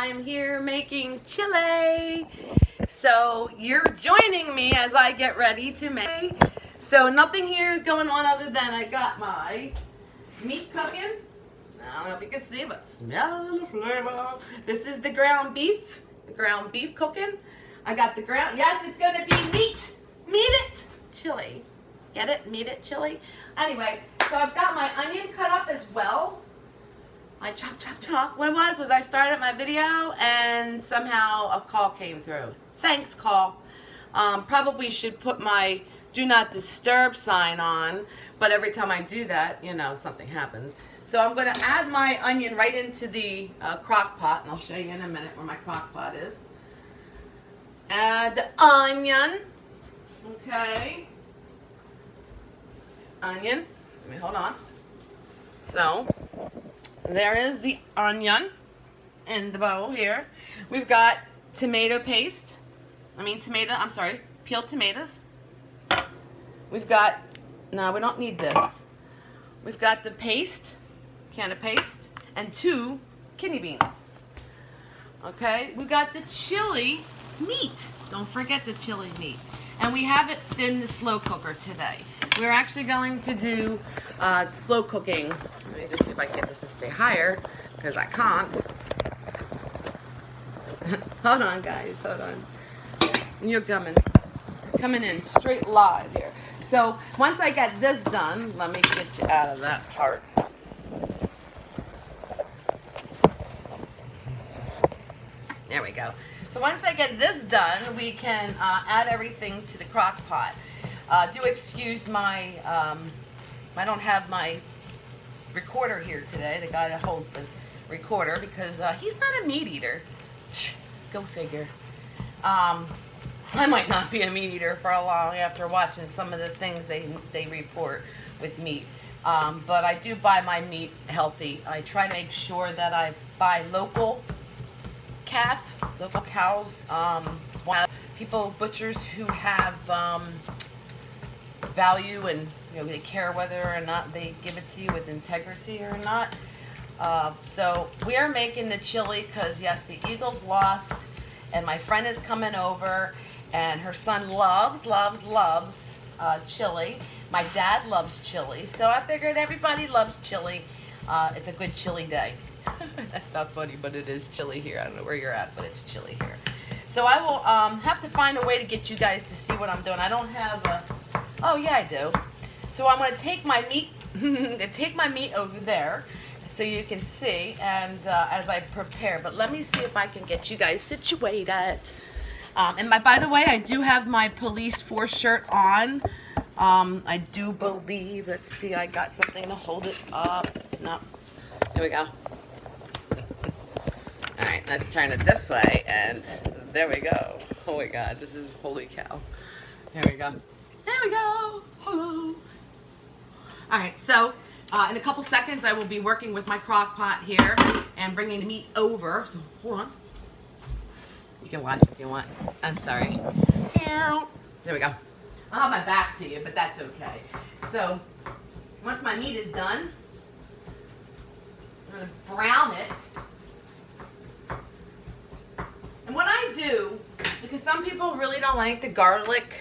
I'm here making chili. So you're joining me as I get ready to make. So nothing here is going on other than I got my meat cooking. I don't know if you can see, but smell the flavor. This is the ground beef. The ground beef cooking. I got the ground. Yes, it's going to be meat. Meat it. Chili. Get it? Meat it chili. Anyway, so I've got my onion cut up as well. I chop. What it was I started my video and somehow a call came through. Thanks, call. Probably should put my do not disturb sign on, but every time I do that, you know, something happens. So I'm going to add my onion right into the crock pot, and I'll show you in a minute where my crock pot is. Add the onion. Okay. Onion. Let me hold on. So there is the onion in the bowl here. We've got tomato paste. Peeled tomatoes. We've got, no, we don't need this. We've got the paste, can of paste, and 2 kidney beans. Okay, we got the chili meat. Don't forget the chili meat. And we have it in the slow cooker today. We're actually going to do slow cooking. Let me just see if I can get this to stay higher, because I can't. Hold on, guys, hold on. You're coming in straight live here. So once I get this done, let me get you out of that part. There we go. So once I get this done, we can add everything to the crock pot. Do excuse my, I don't have my recorder here today, the guy that holds the recorder, because he's not a meat eater. Go figure. I might not be a meat eater for a long after watching some of the things they report with meat. But I do buy my meat healthy. I try to make sure that I buy local cows, butchers who have value and, you know, they care whether or not they give it to you with integrity or not. So we are making the chili because, yes, the Eagles lost, and my friend is coming over, and her son loves chili. My dad loves chili, so I figured everybody loves chili. It's a good chili day. That's not funny, but it is chilly here. I don't know where you're at, but it's chilly here. So I will have to find a way to get you guys to see what I'm doing. I don't have a... Oh, yeah, I do. So I'm going to take my meat, over there so you can see, and as I prepare. But let me see if I can get you guys situated. And by the way, I do have my police force shirt on. I do believe, let's see, I got something to hold it up. No. There we go. All right, let's turn it this way, and there we go. Oh my God, this is, holy cow. There we go. There we go. Hello. All right, so in a couple seconds, I will be working with my crock pot here and bringing the meat over. So hold on. You can watch if you want. I'm sorry. There we go. I'll have my back to you, but that's okay. So once my meat is done, I'm going to brown it. And what I do, because some people really don't like the garlic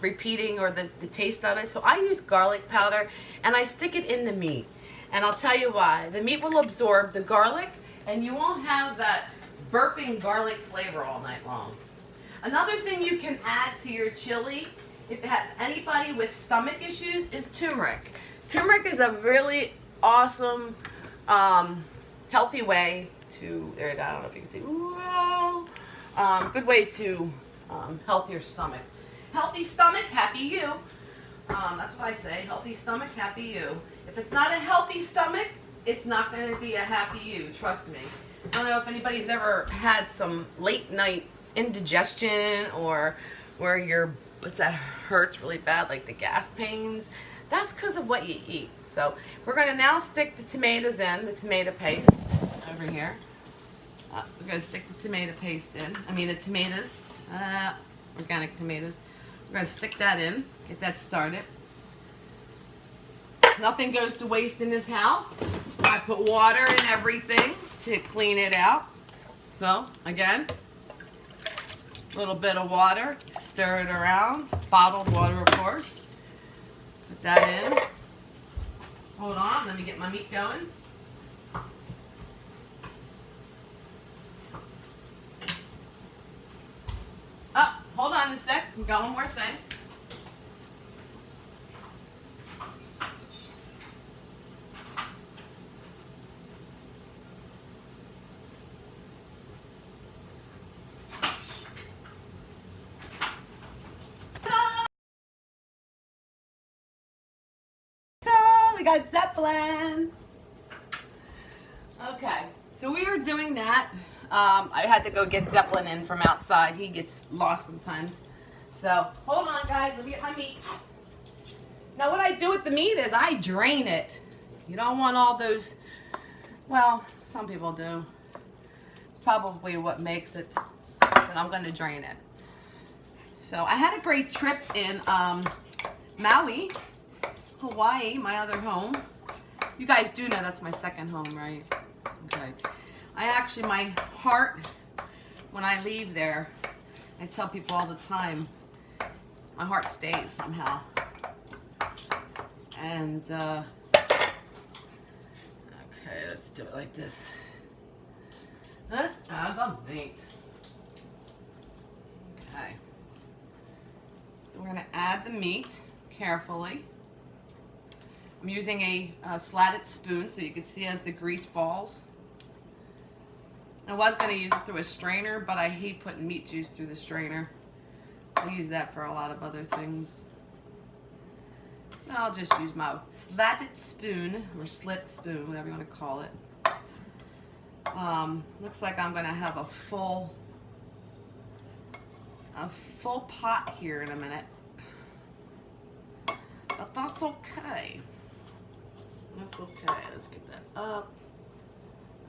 repeating or the taste of it, so I use garlic powder and I stick it in the meat. And I'll tell you why. The meat will absorb the garlic and you won't have that burping garlic flavor all night long. Another thing you can add to your chili, if you have anybody with stomach issues, is turmeric. Turmeric is a really awesome, healthy way to, there, I don't know if you can see, good way to help your stomach. Healthy stomach, happy you. That's what I say, healthy stomach, happy you. If it's not a healthy stomach, it's not going to be a happy you, trust me. I don't know if anybody's ever had some late night indigestion or where your that hurts really bad, like the gas pains. That's because of what you eat. So we're going to now stick the tomatoes in, the tomato paste over here. We're going to stick the tomato paste in. The tomatoes, organic tomatoes. We're going to stick that in, get that started. Nothing goes to waste in this house. I put water in everything to clean it out. So, again, a little bit of water, stir it around, bottled water, of course. Put that in. Hold on, let me get my meat going. Oh, hold on a sec, we got one more thing. We got Zeppelin. Okay, so we are doing that. I had to go get Zeppelin in from outside. He gets lost sometimes. So hold on, guys. Let me get my meat. Now, what I do with the meat is I drain it. You don't want all those. Well, some people do. It's probably what makes it. But I'm going to drain it. So I had a great trip in Maui, Hawaii, my other home. You guys do know that's my second home, right? Okay. My heart, when I leave there, I tell people all the time, my heart stays somehow. And, okay, let's do it like this. Let's add the meat. Okay. So we're gonna add the meat carefully. I'm using a slatted spoon so you can see as the grease falls. I was going to use it through a strainer, but I hate putting meat juice through the strainer. I use that for a lot of other things. So I'll just use my slatted spoon, or slit spoon, whatever you want to call it. Looks like I'm going to have a full pot here in a minute. But that's okay. That's okay. Let's get that up.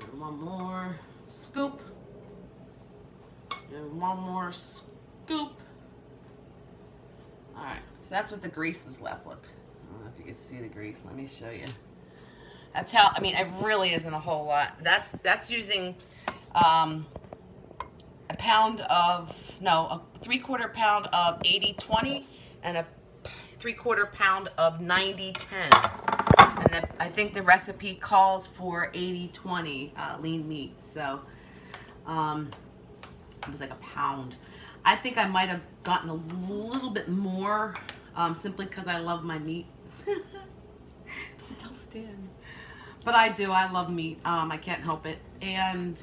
And one more scoop. And one more scoop. Alright, so that's what the grease is left. Look. I don't know if you can see the grease. Let me show you. That's how, I mean, it really isn't a whole lot. That's using a three-quarter pound of 80-20 and a three-quarter pound of 90-10. And I think the recipe calls for 80-20 lean meat. So it was like a pound. I think I might have gotten a little bit more simply because I love my meat. Don't tell Stan. But I do. I love meat. I can't help it. And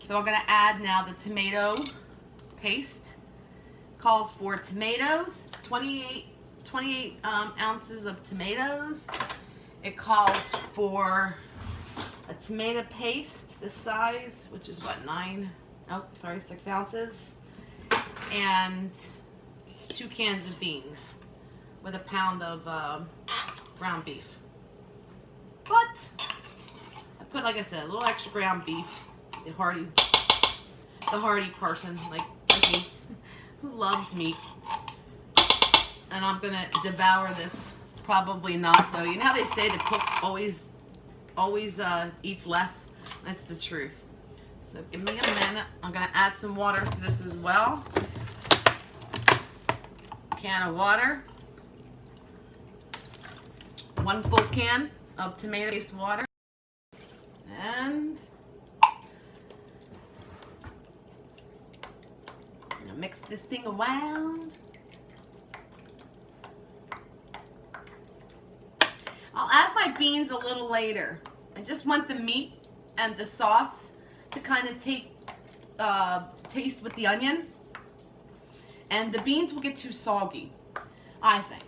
so I'm going to add now the tomato paste. Calls for tomatoes, 28 ounces of tomatoes. It calls for a tomato paste this size, which is what, 6 ounces. And 2 cans of beans with a pound of ground beef. But I put, like I said, a little extra ground beef. The hearty person like me who loves meat. And I'm gonna devour this. Probably not, though. You know how they say the cook always eats less? That's the truth. So give me a minute. I'm gonna add some water to this as well. Can of water. 1 full can of tomato-based water. And I'm gonna mix this thing around. I'll add my beans a little later. I just want the meat and the sauce to kind of taste with the onion. And the beans will get too soggy, I think.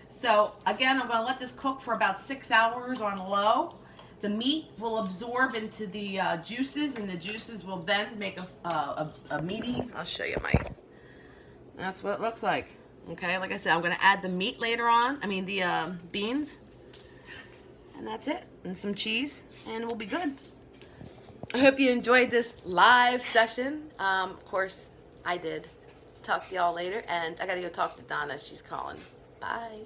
So again, I'm gonna let this cook for about 6 hours on low. The meat will absorb into the juices, and the juices will then make a meaty, I'll show you that's what it looks like. Okay, like I said, I'm gonna add the meat later on, the beans. And that's it, and some cheese, and we'll be good. I hope you enjoyed this live session. Of course, I did. Talk to y'all later, and I gotta go talk to Donna. She's calling. Bye.